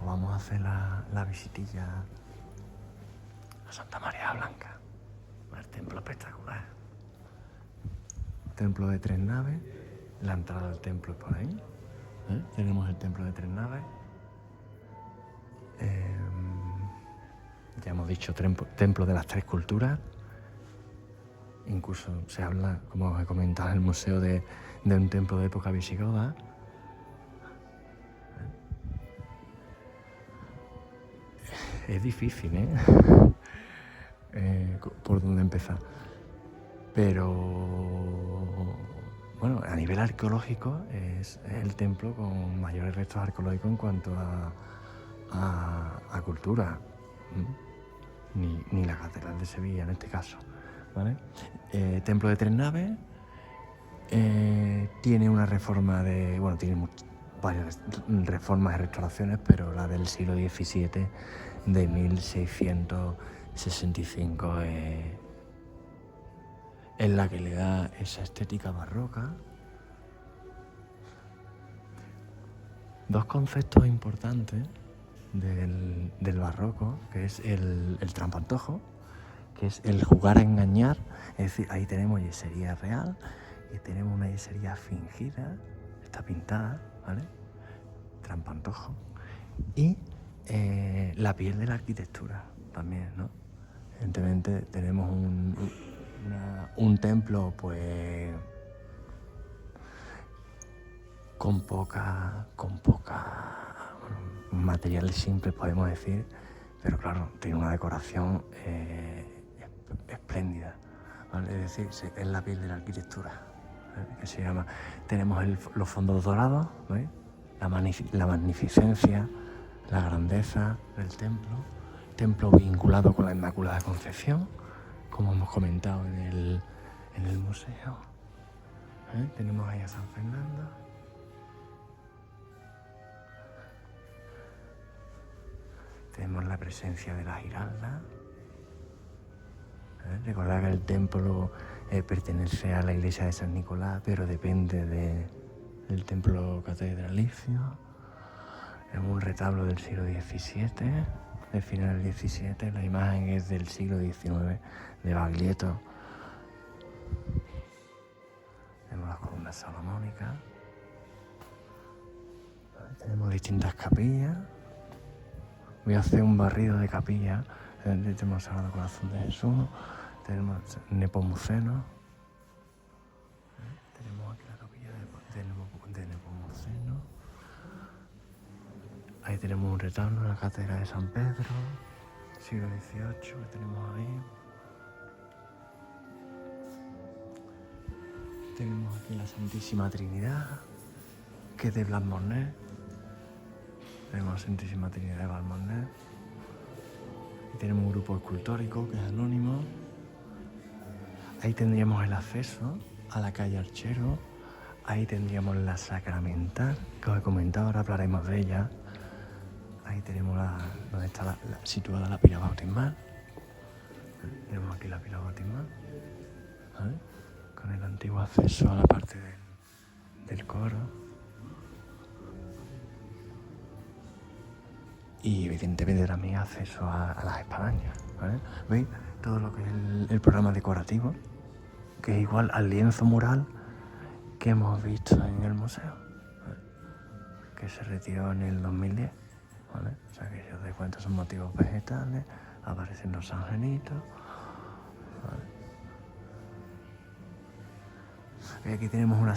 pues vamos a hacer la visitilla a Santa María Blanca. El templo espectacular. Templo de 3 naves. La entrada al templo es por ahí. Tenemos el templo de 3 naves. Ya hemos dicho templo de las 3 culturas. Incluso se habla, como os he comentado, en el museo de un templo de época visigoda. Es difícil, por dónde empezar. Pero, bueno, a nivel arqueológico es el templo con mayores restos arqueológicos en cuanto a cultura. Ni la Catedral de Sevilla en este caso, ¿vale? Templo de 3 naves. Tiene una reforma tiene varias reformas y restauraciones, pero la del siglo XVII, de 1665, es la que le da esa estética barroca. Dos conceptos importantes del barroco, que es el trampantojo, que es el jugar a engañar. Es decir, ahí tenemos yesería real y tenemos una yesería fingida, está pintada, ¿vale? Trampantojo. Y la piel de la arquitectura también, ¿no? Evidentemente tenemos un templo, pues, con poca materiales simples, podemos decir, pero claro, tiene una decoración espléndida, ¿vale? Es decir, es la piel de la arquitectura, ¿vale? Que se llama. Tenemos los fondos dorados, ¿veis? La magnificencia, la grandeza del templo vinculado con la Inmaculada Concepción, como hemos comentado en el museo. Tenemos ahí a San Fernando. Tenemos la presencia de la Giralda. Recordad que el templo pertenece a la iglesia de San Nicolás, pero depende del templo catedralicio. Tenemos un retablo del siglo XVII, del final del XVII. La imagen es del siglo XIX, de Baglietto. Tenemos las columnas salomónicas. Tenemos distintas capillas. Voy a hacer un barrido de capillas. Tenemos Sagrado Corazón de Jesús, tenemos Nepomuceno. Tenemos aquí la capilla de Nepomuceno. Ahí tenemos un retablo en la Catedral de San Pedro, siglo XVIII, que tenemos ahí. Tenemos aquí la Santísima Trinidad, que es de Blas Mornet. Tenemos la Santísima Trinidad de Blas Mornet. Y tenemos un grupo escultórico que es anónimo. Ahí tendríamos el acceso a la calle Archero. Ahí tendríamos la Sacramental, que os he comentado, ahora hablaremos de ella. Ahí tenemos donde está situada la pila bautismal. Tenemos aquí la pila bautismal, ¿vale? Con el antiguo acceso a la parte del coro. Y evidentemente también acceso a las espadañas, ¿vale? ¿Veis? Todo lo que es el programa decorativo, que es igual al lienzo mural que hemos visto en el museo, ¿vale? Que se retiró en el 2010, ¿vale? O sea que si os dais cuenta son motivos vegetales, aparecen los angelitos, ¿vale? Y aquí tenemos una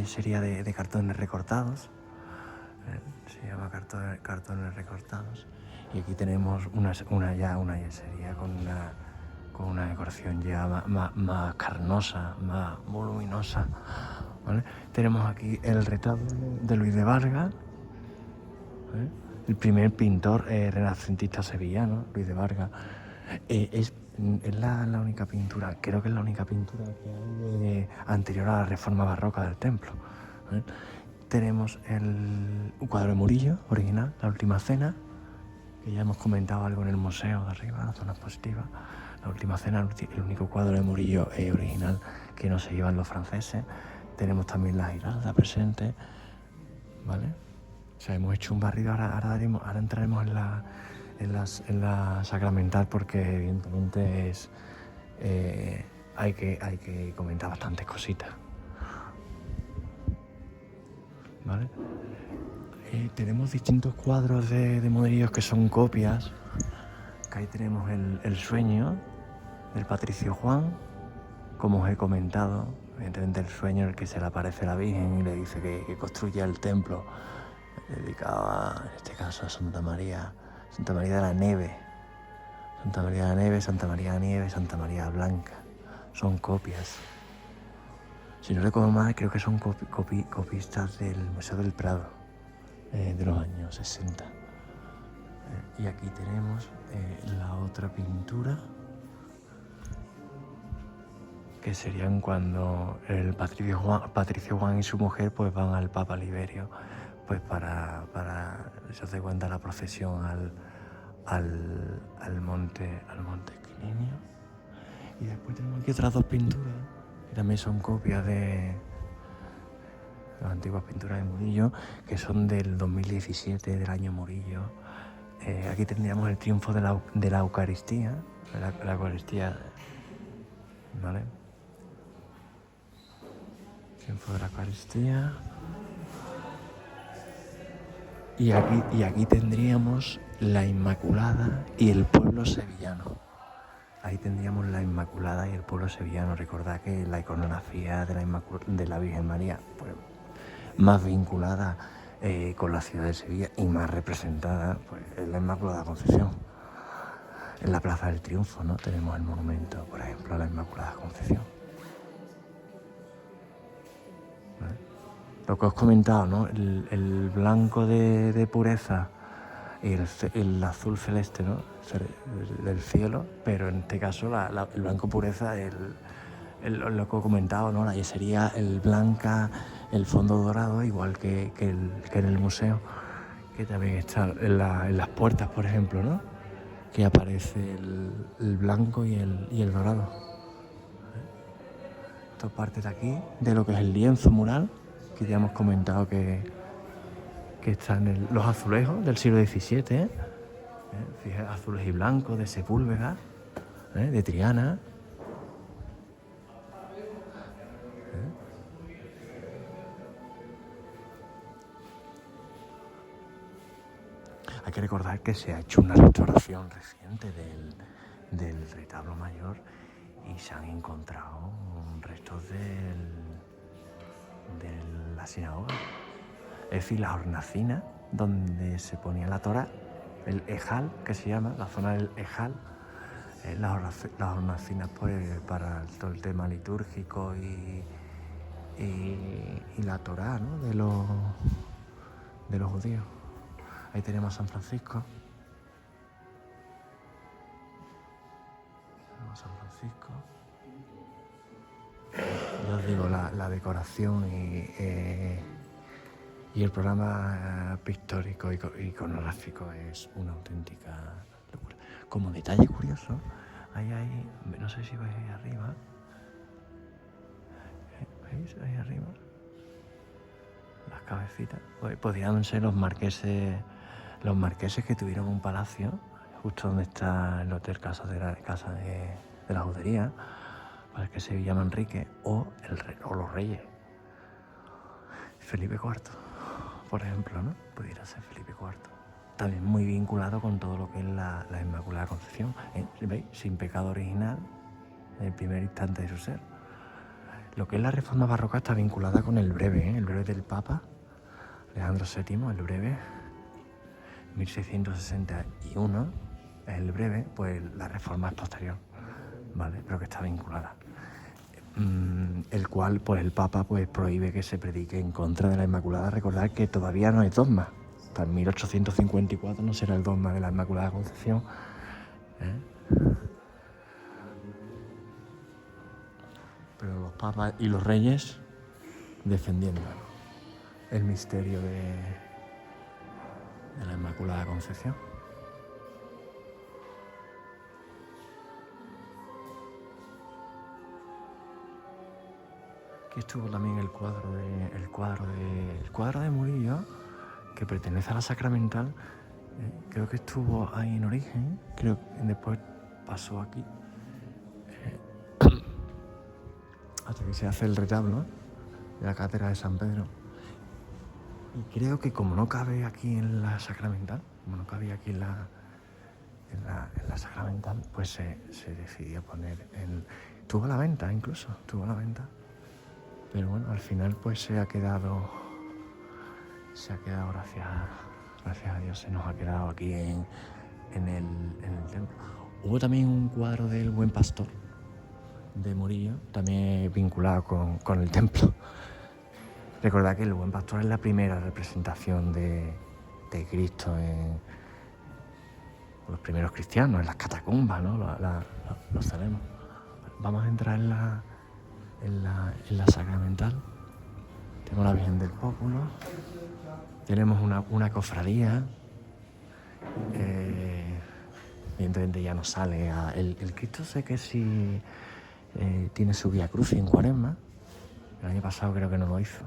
serie de cartones recortados, se llama cartones recortados. Y aquí tenemos una yesería con una decoración ya más carnosa, más voluminosa, ¿vale? Tenemos aquí el retablo de Luis de Vargas, ¿vale? El primer pintor renacentista sevillano, Luis de Vargas. Es la única pintura, creo que es la única pintura que hay anterior a la reforma barroca del templo, ¿vale? Tenemos un cuadro de Murillo, original, La Última Cena, que ya hemos comentado algo en el museo de arriba, la zona expositiva. La Última Cena, el único cuadro de Murillo original que no se llevan los franceses. Tenemos también la Giralda presente, ¿vale? O sea, hemos hecho un barrido, ahora entraremos en la sacramental porque evidentemente hay que comentar bastantes cositas, ¿vale? Tenemos distintos cuadros de modelos que son copias, que ahí tenemos el sueño del Patricio Juan, como os he comentado, evidentemente el sueño en el que se le aparece la Virgen y le dice que construya el templo dedicado en este caso a Santa María de la Neve, Santa María de la Neve, Santa María de la Nieve, Santa María Blanca. Son copias. Si no recuerdo mal, creo que son copistas del Museo del Prado de los años 60. Y aquí tenemos la otra pintura, que serían cuando el Patricio Juan y su mujer pues van al Papa Liberio pues para se hace cuenta la procesión al monte Esquilinio. Y después tenemos aquí otras dos pinturas que también son copias de las antiguas pinturas de Murillo, que son del 2017, del año Murillo. Aquí tendríamos el triunfo de la Eucaristía, la Eucaristía, ¿vale? Triunfo de la Eucaristía. Y aquí tendríamos la Inmaculada y el pueblo sevillano. Ahí tendríamos la Inmaculada y el pueblo sevillano. Recordad que la iconografía de la Virgen María, pues, más vinculada con la ciudad de Sevilla y más representada, pues, es la Inmaculada Concepción. En la Plaza del Triunfo, ¿no? Tenemos el monumento, por ejemplo, a la Inmaculada Concepción. ¿Vale? Lo que os he comentado, ¿no? El blanco de pureza y el azul celeste, ¿no? Del cielo, pero en este caso el blanco pureza, lo que he comentado, ¿no? La yesería, el blanca, el fondo dorado, igual que en el museo, que también está en las puertas, por ejemplo, ¿no? Que aparece el blanco y el dorado. Esto parte de aquí, de lo que es el lienzo mural, que ya hemos comentado que están los azulejos del siglo XVII, fíjate, azules y blancos de Sepúlveda, de Triana. Hay que recordar que se ha hecho una restauración reciente del retablo mayor y se han encontrado restos de la sinagoga. Es decir, la hornacina donde se ponía la Torá, el Ejal, que se llama, la zona del Ejal, las hornacinas pues, para todo el tema litúrgico y la Torá, ¿no? de los judíos. Ahí tenemos San Francisco. San Francisco. Ya os digo, la decoración y el programa pictórico y iconográfico es una auténtica locura. Como detalle curioso, hay, no sé si veis ahí arriba. ¿Veis ahí arriba? Las cabecitas. Podrían ser los marqueses que tuvieron un palacio justo donde está el hotel Casa de la Judería, para el que se llama Enrique, o los reyes. Felipe IV, por ejemplo, ¿no? Pudiera ser Felipe IV. También muy vinculado con todo lo que es la Inmaculada Concepción. ¿Veis? Sin pecado original, en el primer instante de su ser. Lo que es la Reforma Barroca está vinculada con el breve, el breve del Papa Alejandro VII, el breve, 1661, es el breve, pues la Reforma es posterior, ¿vale? Pero que está vinculada. El cual, pues el Papa pues prohíbe que se predique en contra de la Inmaculada. Recordad que todavía no hay dogma. Hasta 1854 no será el dogma de la Inmaculada Concepción. Pero los papas y los reyes defendiendo el misterio de la Inmaculada Concepción. Aquí estuvo también el cuadro de Murillo, que pertenece a la Sacramental. Creo que estuvo ahí en origen, creo que después pasó aquí, hasta que se hace el retablo de la cátedra de San Pedro. Y creo que como no cabe aquí en la Sacramental, como no cabía aquí en la Sacramental, pues se decidió poner en... Tuvo la venta incluso, pero bueno, al final pues se ha quedado gracias a Dios, se nos ha quedado aquí en el templo. Hubo también un cuadro del Buen Pastor de Murillo, también vinculado con el templo. Recordad que el Buen Pastor es la primera representación de Cristo en los primeros cristianos, en las catacumbas, ¿no? Lo sabemos. Vamos a entrar en la Sacramental. Tenemos la Virgen del Pópulo. Tenemos una cofradía. Evidentemente ya no sale. El Cristo sé que sí tiene su Vía Crucis en Cuaresma. El año pasado creo que no lo hizo.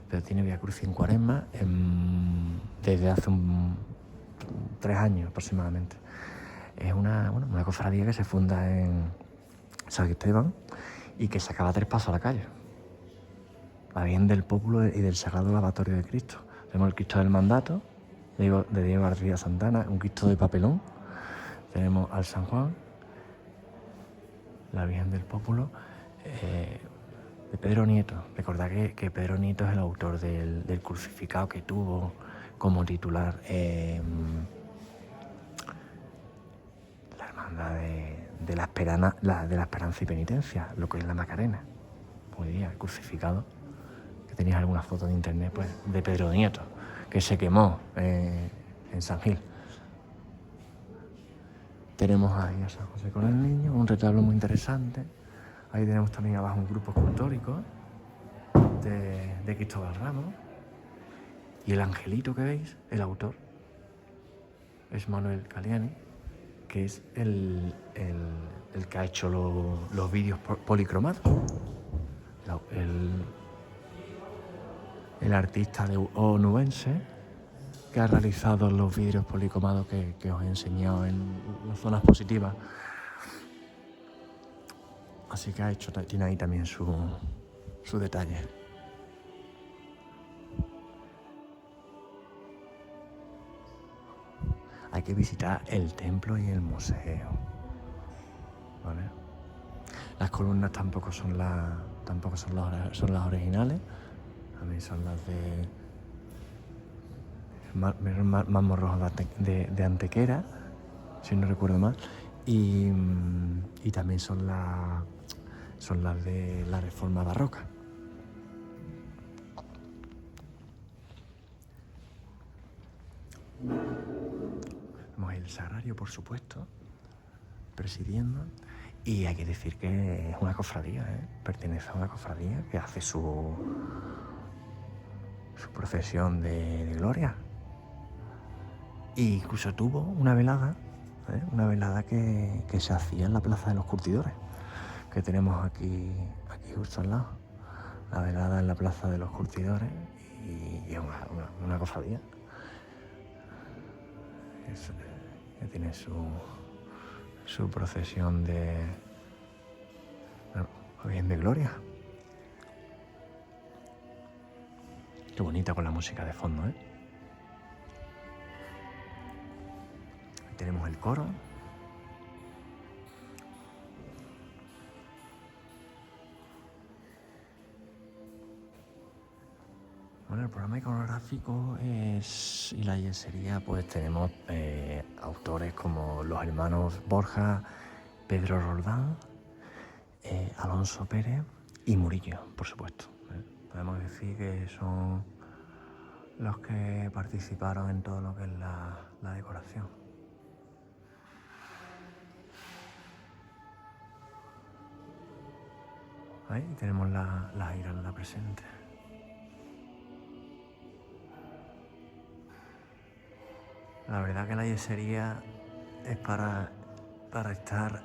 Pero tiene Vía Crucis en Cuaresma desde hace 3 años aproximadamente. Es una cofradía que se funda en San Esteban y que sacaba 3 pasos a la calle. La Virgen del Pópulo y del Sagrado Lavatorio de Cristo. Tenemos el Cristo del Mandato de Diego García Santana, un Cristo de papelón. Tenemos al San Juan, la Virgen del Pópulo, de Pedro Nieto. Recordad que Pedro Nieto es el autor del crucificado que tuvo como titular la Hermandad de la Esperanza y Penitencia, lo que es la Macarena. Hoy día, el crucificado, que tenéis alguna foto de internet, pues, de Pedro Nieto, que se quemó en San Gil. Tenemos ahí a San José con el Niño, un retablo muy interesante. Ahí tenemos también abajo un grupo escultórico de Cristóbal Ramos. Y el angelito que veis, el autor, es Manuel Caliani, que es el que ha hecho los vídeos policromados. El artista onubense que ha realizado los vídeos policromados que os he enseñado en las zonas positivas. Así que tiene ahí también su detalle. Hay que visitar el templo y el museo, ¿vale? Las columnas tampoco son las originales. También son las de Mármol Rojo de Antequera, si no recuerdo mal. Y también son las de la Reforma Barroca. Tenemos el sagrario, por supuesto, presidiendo. Y hay que decir que es una cofradía, pertenece a una cofradía que hace su procesión de gloria. E incluso tuvo una velada que se hacía en la Plaza de los Curtidores, que tenemos aquí justo al lado. La velada en la Plaza de los Curtidores y es una cofradía que tiene su procesión de gloria. Qué bonita con la música de fondo, Tenemos el coro. Bueno, el programa iconográfico y la yesería, pues tenemos autores como los hermanos Borja, Pedro Roldán, Alonso Pérez y Murillo, por supuesto. Podemos decir que son los que participaron en todo lo que es la decoración. Ahí tenemos la Irlanda presente. La verdad que la yesería es para estar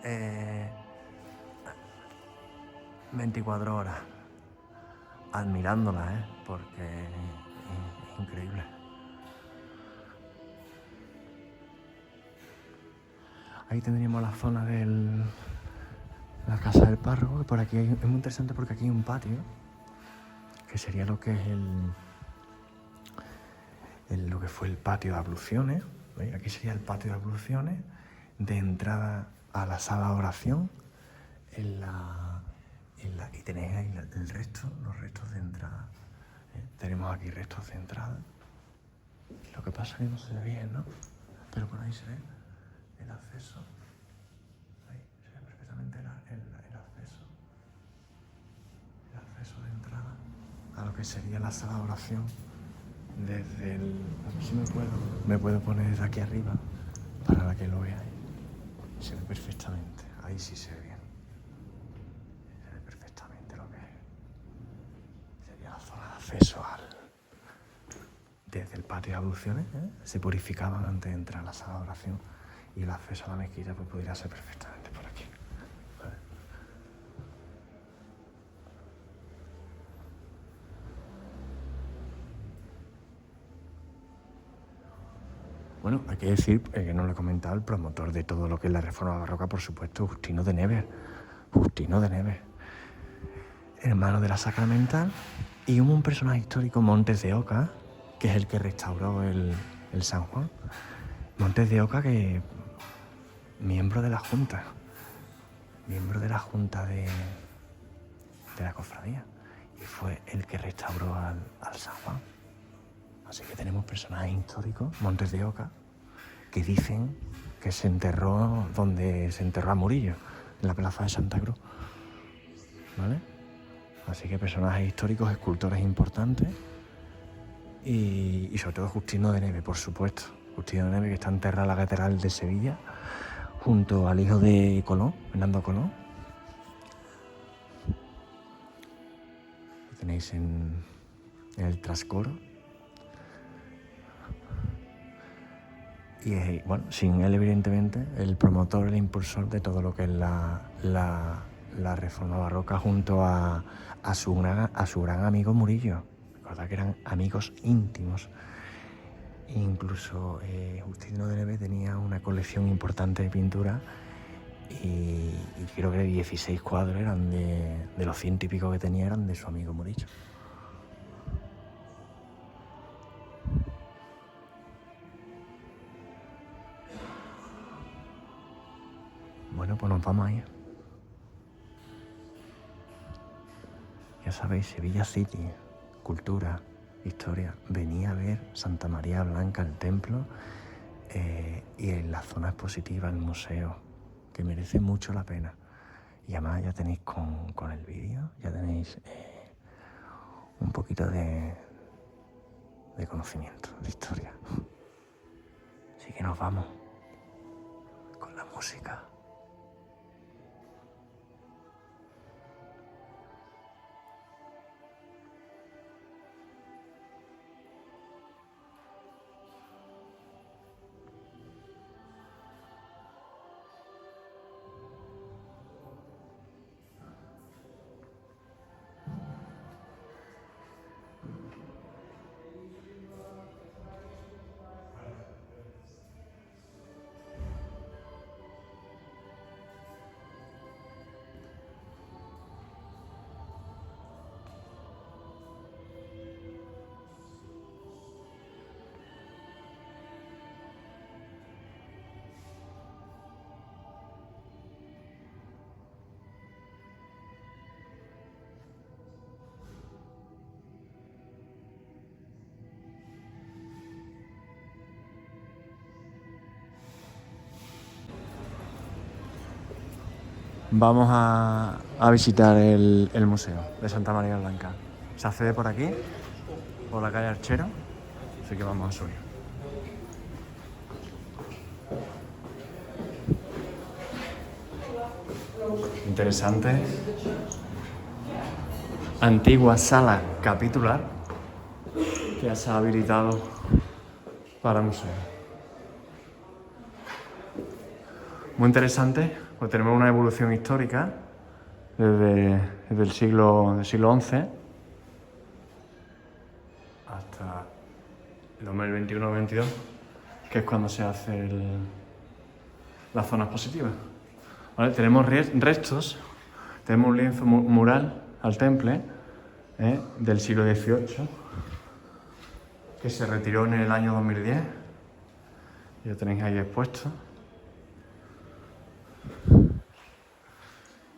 24 horas admirándola, porque es increíble. Ahí tendríamos la zona de la casa del párroco, que por aquí es muy interesante porque aquí hay un patio, que sería lo que es lo que fue el patio de abluciones. ¿Veis? Aquí sería el patio de abluciones, de entrada a la sala de oración, y tenéis ahí los restos de entrada. Tenemos aquí restos de entrada. Lo que pasa es que no se ve bien, ¿no? Pero por ahí se ve el acceso. Ahí se ve perfectamente el acceso. El acceso de entrada a lo que sería la sala de oración. Desde el... A ver si me puedo poner desde aquí arriba para que lo veáis. Se ve perfectamente. Ahí sí se ve bien. Se ve perfectamente lo que es. Sería la zona de acceso desde el patio de abluciones, se purificaban antes de entrar a la sala de oración, y el acceso a la mezquita pues podría ser perfectamente por aquí. ¿Vale? Bueno, hay que decir, que no lo he comentado, el promotor de todo lo que es la reforma barroca, por supuesto, Justino de Nevers. Justino de Nevers, hermano de la Sacramental, y hubo un personaje histórico, Montes de Oca, que es el que restauró el San Juan. Montes de Oca, que miembro de la Junta de la cofradía, y fue el que restauró al San Juan. Así que tenemos personajes históricos, Montes de Oca, que dicen que se enterró donde se enterró a Murillo, en la plaza de Santa Cruz. ¿Vale? Así que personajes históricos, escultores importantes, y sobre todo Justino de Nevers, por supuesto. Justino de Nevers, que está enterrado en la Catedral de Sevilla, junto al hijo de Colón, Fernando Colón. Lo tenéis en el trascoro. Y bueno, sin él, evidentemente, el promotor, el impulsor de todo lo que es la reforma barroca, junto a su gran amigo Murillo. Recordad que eran amigos íntimos. Incluso Justino de Nevers tenía una colección importante de pintura, y creo que 16 cuadros eran de los 100 y pico que tenía, eran de su amigo Murillo. Bueno, pues nos vamos a ir. Ya sabéis, Sevilla City, cultura, historia. Venía a ver Santa María Blanca, el templo, y en la zona expositiva, el museo, que merece mucho la pena. Y además ya tenéis con el vídeo, ya tenéis un poquito de conocimiento, de historia. Así que nos vamos con la música. Vamos a visitar el museo de Santa María Blanca. Se accede por aquí, por la calle Archero, así que vamos a subir. Interesante. Antigua sala capitular que se ha habilitado para museo. Muy interesante, pues tenemos una evolución histórica desde el siglo XI hasta el 2021-22, que es cuando se hace las zonas positivas. ¿Vale? Tenemos restos, tenemos un lienzo mural al temple del siglo XVIII que se retiró en el año 2010. Ya tenéis ahí expuesto.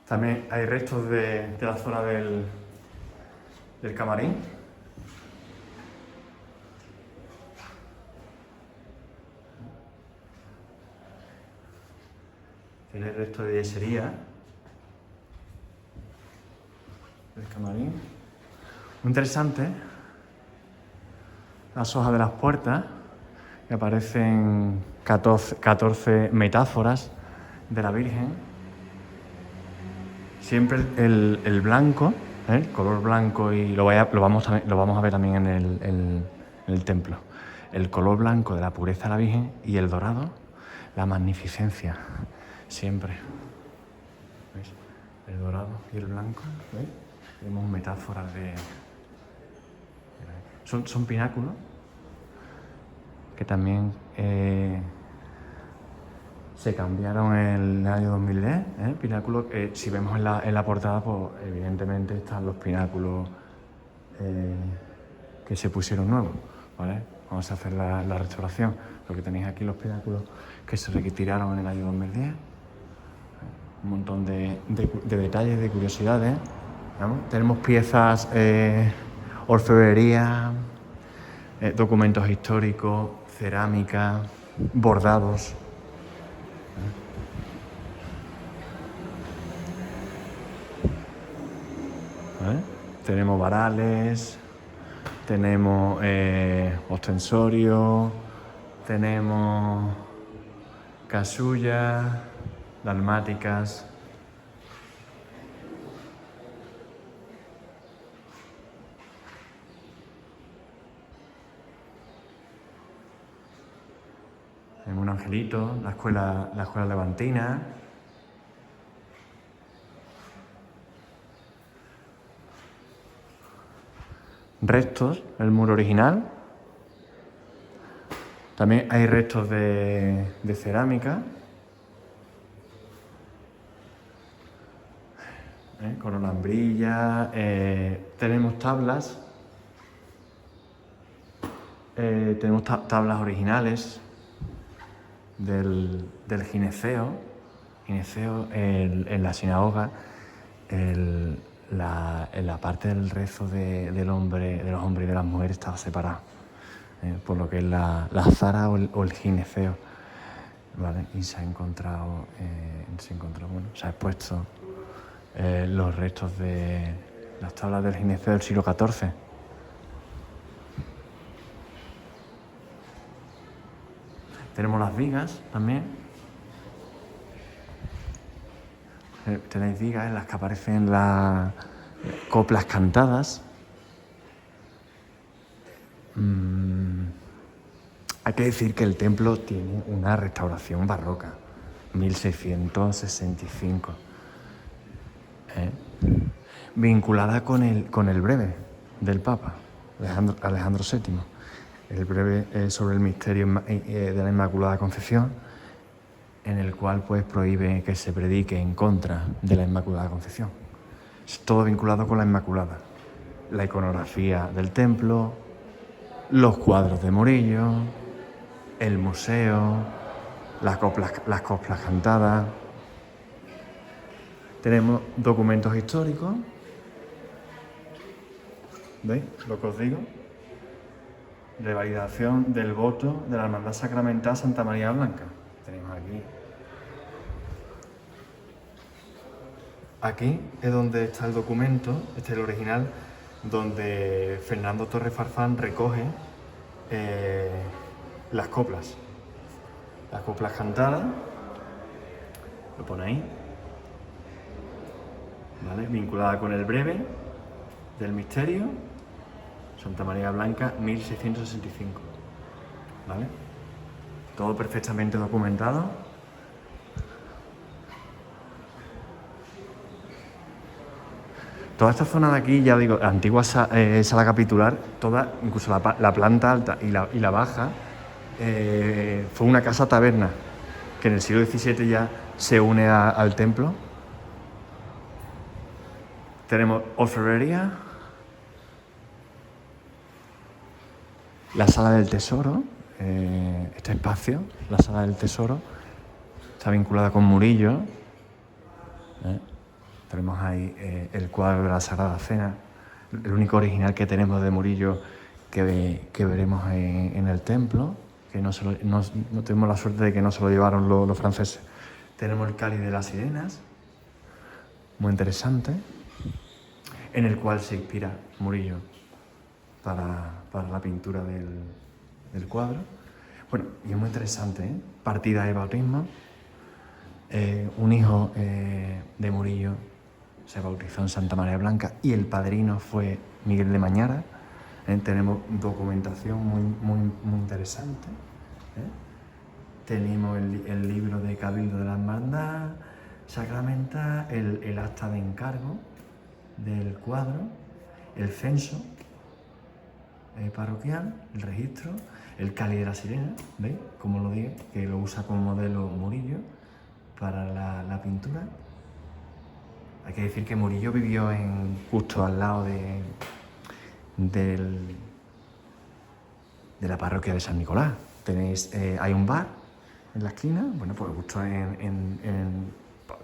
También hay restos de la zona del camarín. Tiene el resto de yesería del camarín. Muy interesante las hojas de las puertas, que aparecen 14 metáforas de la Virgen. Siempre el blanco, el color blanco, y lo vamos a ver también en el templo. El color blanco de la pureza de la Virgen y el dorado, la magnificencia. Siempre. ¿Veis? El dorado y el blanco. ¿Veis? Tenemos metáforas de... Son pináculos que también se cambiaron en el año 2010. Pináculos, si vemos en la portada, pues evidentemente están los pináculos que se pusieron nuevos. ¿Vale? Vamos a hacer la restauración. Lo que tenéis aquí, los pináculos que se retiraron en el año 2010. Un montón de detalles, de curiosidades. ¿Vamos? Tenemos piezas, orfebrería, documentos históricos, cerámica, bordados. ¿Vale? Tenemos varales, tenemos ostensorios, tenemos casullas, dalmáticas. Tenemos un angelito, la escuela levantina. Restos, el muro original. También hay restos de cerámica. Con alambrilla. Tenemos tablas. Tenemos tablas originales del gineceo. Gineceo en la sinagoga. En la parte del rezo de los hombres y de las mujeres estaba separado, por lo que es la zara o el gineceo, ¿vale? Y se ha encontrado, se ha expuesto los restos de las tablas del gineceo del siglo XIV. Tenemos las vigas también. Tenéis vigas en las que aparecen las coplas cantadas. Hay que decir que el templo tiene una restauración barroca, 1665, vinculada con el breve del Papa, Alejandro VII. El breve sobre el misterio de la Inmaculada Concepción, en el cual pues prohíbe que se predique en contra de la Inmaculada Concepción. Es todo vinculado con la Inmaculada. La iconografía del templo, los cuadros de Murillo, el museo, las coplas cantadas. Tenemos documentos históricos. ¿Veis lo que os digo? Revalidación del voto de la Hermandad Sacramental Santa María Blanca. Tenemos aquí. Aquí es donde está el documento, este es el original, donde Fernando Torres Farfán recoge las coplas cantadas, lo pone ahí, ¿vale? Vinculada con el breve del misterio, Santa María Blanca, 1665, ¿vale? Todo perfectamente documentado. Toda esta zona de aquí, ya digo, antigua sala capitular, toda, incluso la planta alta y la baja, fue una casa taberna, que en el siglo XVII ya se une al templo. Tenemos orfebrería, la sala del tesoro, este espacio, la sala del tesoro, está vinculada con Murillo. Tenemos ahí el cuadro de la Sagrada Cena, el único original que tenemos de Murillo que veremos en el templo, que no tuvimos la suerte de que no se lo llevaron los franceses. Tenemos el cáliz de las sirenas, muy interesante, en el cual se inspira Murillo para la pintura del cuadro. Bueno, y es muy interesante, ¿eh? Partida de bautismo. Un hijo de Murillo se bautizó en Santa María Blanca y el padrino fue Miguel de Mañara. Tenemos documentación muy interesante. Tenemos el libro de Cabildo de la Hermandad Sacramental, el acta de encargo del cuadro, el censo parroquial, el registro, el cáliz de la sirena, ¿veis? Como lo dije, que lo usa como modelo Murillo para la pintura. Hay que decir que Murillo vivió justo al lado de la parroquia de San Nicolás. Hay un bar en la esquina, bueno, pues justo en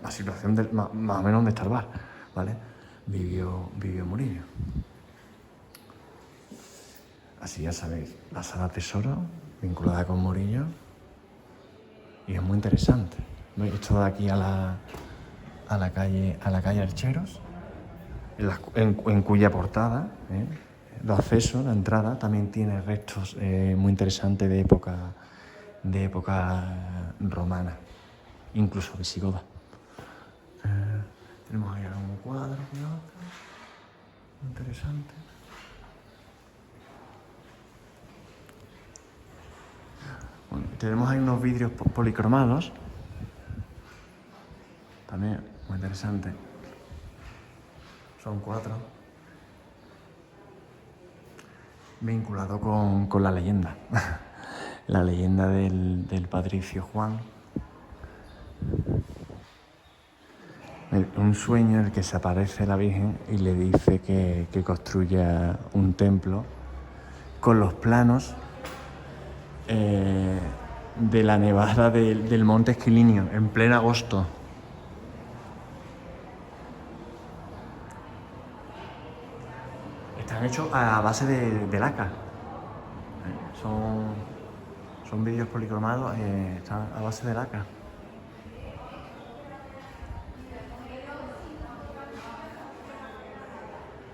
la situación más o menos donde está el bar, ¿vale? Vivió Murillo. Así ya sabéis, la sala tesoro vinculada con Murillo y es muy interesante. ¿Veis? Esto de aquí a la calle Archeros, en cuya portada, los accesos, la entrada, también tiene restos muy interesantes de época romana, incluso visigoda. Tenemos ahí algún cuadro y otro, interesante. Bueno, tenemos ahí unos vidrios policromados, también muy interesante. Son 4. Vinculado con la leyenda. La leyenda del patricio Juan. Un sueño en el que se aparece la Virgen y le dice que construya un templo con los planos de la nevada del Monte Esquilinio en pleno agosto. Están hechos a base de laca. Son vídeos policromados, están a base de laca.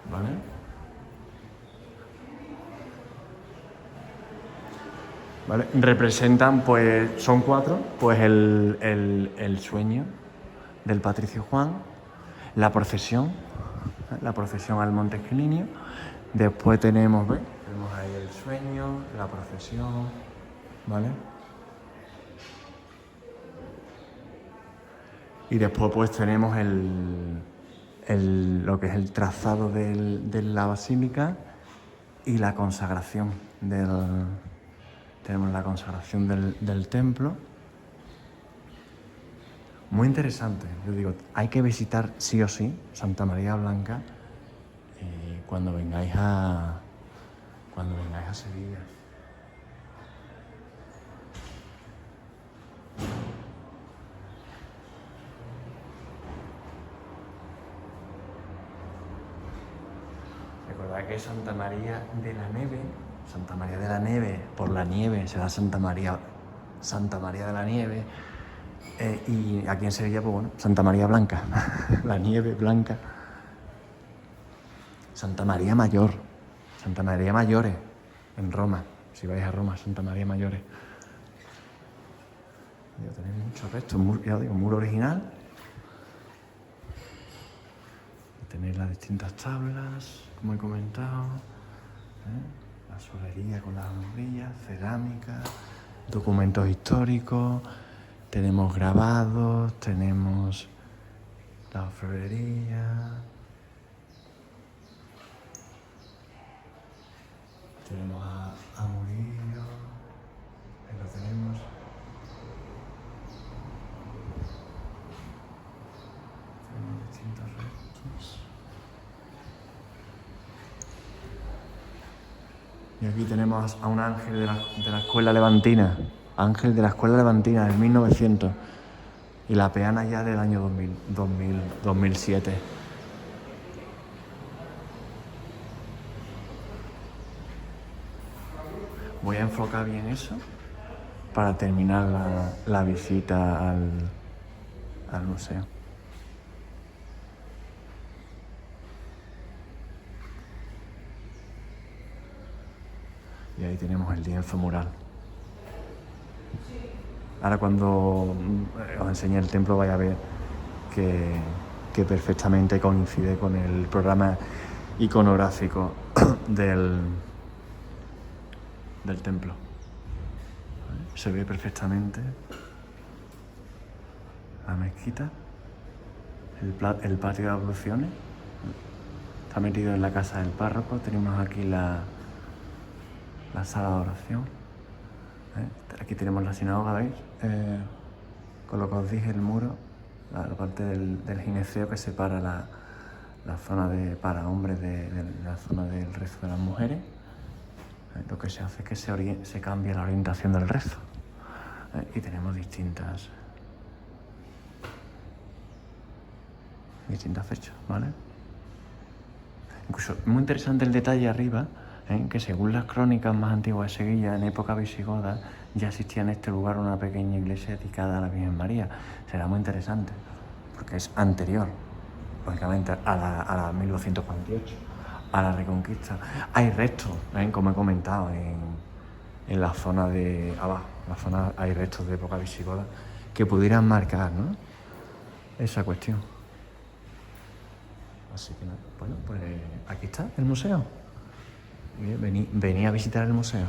¿Vale? ¿Vale? Representan, pues, son 4, pues el sueño del patricio Juan, la procesión al Monte Esquilinio. Después tenemos ahí el sueño, la procesión, ¿vale? Y después pues tenemos lo que es el trazado de la basílica y la consagración tenemos la consagración del templo. Muy interesante, yo digo, hay que visitar sí o sí Santa María Blanca cuando vengáis a Sevilla. Recordad que Santa María de la Neve, por la nieve se da Santa María de la Nieve, y aquí en Sevilla, pues bueno, Santa María Blanca, la nieve blanca. Santa María Mayor, Santa María Mayores, en Roma, si vais a Roma, Santa María Mayores. Tenéis muchos restos, ya digo, muro original. Tenéis las distintas tablas, como he comentado, la solería con las hombrillas, cerámica, documentos históricos, tenemos grabados, tenemos la orfebrería, tenemos a Murillo, ahí lo tenemos. Y aquí tenemos a un ángel de la escuela levantina, ángel de la escuela levantina del 1900, y la peana ya del año 2007. Voy a enfocar bien eso para terminar la visita al museo. Y ahí tenemos el lienzo mural. Ahora cuando os enseñe el templo vais a ver que perfectamente coincide con el programa iconográfico del templo. Se ve perfectamente la mezquita, el patio de abluciones. Está metido en la casa del párroco. Tenemos aquí la sala de oración. Aquí tenemos la sinagoga, ¿veis? Con lo que os dije, el muro, la parte del gineceo que separa la zona para hombres de la zona del rezo de las mujeres. Lo que se hace es que se cambia la orientación del rezo. Y tenemos distintas fechas, ¿vale? Incluso muy interesante el detalle arriba, que según las crónicas más antiguas de Sevilla, en época visigoda, ya existía en este lugar una pequeña iglesia dedicada a la Virgen María. Será muy interesante, porque es anterior, lógicamente, a la 1248, a la Reconquista. Hay restos, como he comentado, en la zona de abajo, hay restos de época visigoda que pudieran marcar, ¿no?, esa cuestión. Así que nada, bueno, pues aquí está el museo. Vení a visitar el museo.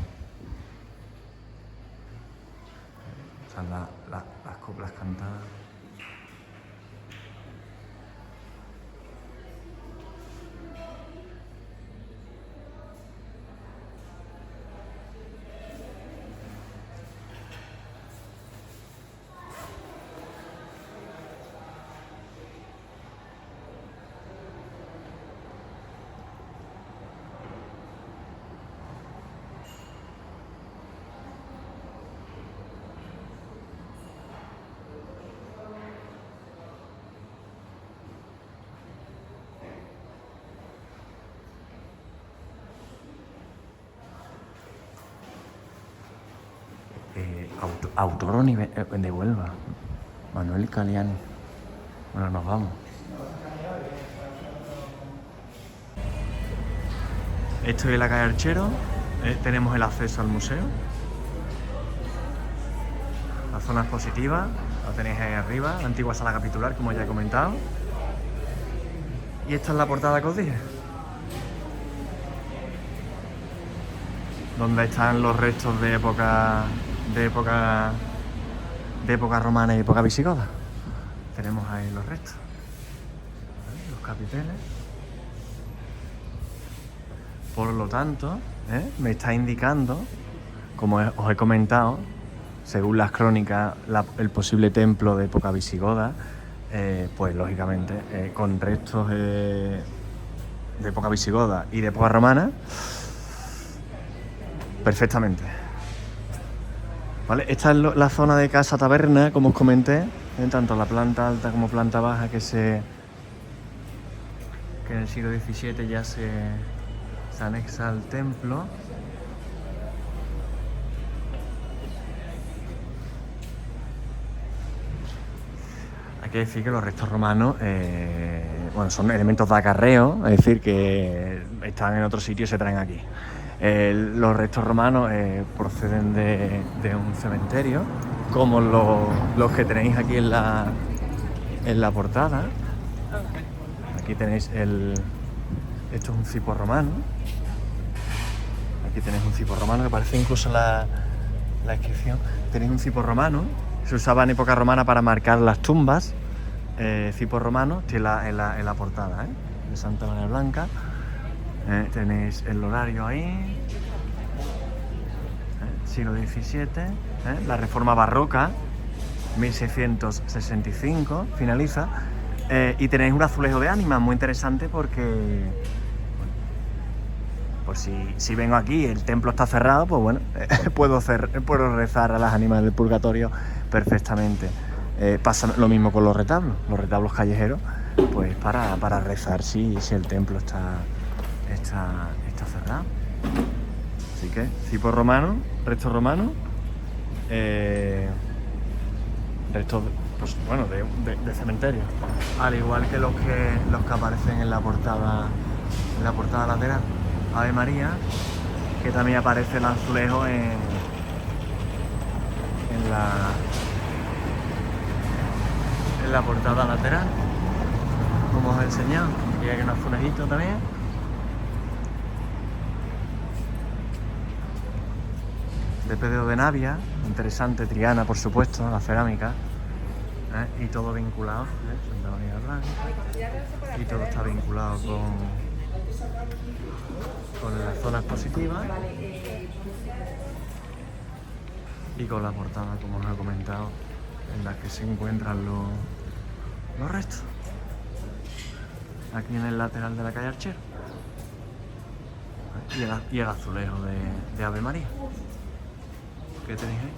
Están las coplas cantadas. Autor de Huelva, Manuel Caliani. Bueno, nos vamos. Esto es la calle Archero. Tenemos el acceso al museo. La zona expositiva, la tenéis ahí arriba, la antigua sala capitular, como ya he comentado. Y esta es la portada que os dije, donde están los restos de época romana y época visigoda. Tenemos ahí los restos, los capiteles. Por lo tanto, me está indicando, como os he comentado, según las crónicas, el posible templo de época visigoda, pues lógicamente con restos de época visigoda y de época romana, perfectamente. ¿Vale? Esta es la zona de casa taberna, como os comenté, tanto la planta alta como planta baja, que en el siglo XVII ya se anexa al templo. Hay que decir que los restos romanos son elementos de acarreo, es decir, que están en otro sitio y se traen aquí. Los restos romanos proceden de un cementerio, como los que tenéis aquí en la portada. Aquí tenéis esto es un cipo romano. Aquí tenéis un cipo romano, que parece incluso la inscripción. Tenéis un cipo romano, se usaba en época romana para marcar las tumbas. Cipo romano, tiene en la portada, de Santa María Blanca. Tenéis el horario ahí, siglo XVII, la reforma barroca, 1665, finaliza, y tenéis un azulejo de ánimas muy interesante porque Por si vengo aquí y el templo está cerrado, pues bueno, puedo rezar a las ánimas del purgatorio perfectamente. Pasa lo mismo con los retablos callejeros, pues para rezar si el templo está cerrado. Así que, cipo romano, resto romano, restos, pues bueno, de cementerio, al igual que los que aparecen en la portada lateral. Ave María, que también aparece el azulejo en la portada lateral, como os he enseñado. Y hay un azulejito también. De Pedro de Navia, interesante, Triana, por supuesto, la cerámica, y todo vinculado, Santa María Blanca, y todo está vinculado con las zonas positivas y con la portada, como os he comentado, en la que se encuentran los restos, aquí en el lateral de la calle Archero, y el azulejo de Ave María. ¿Qué te dije?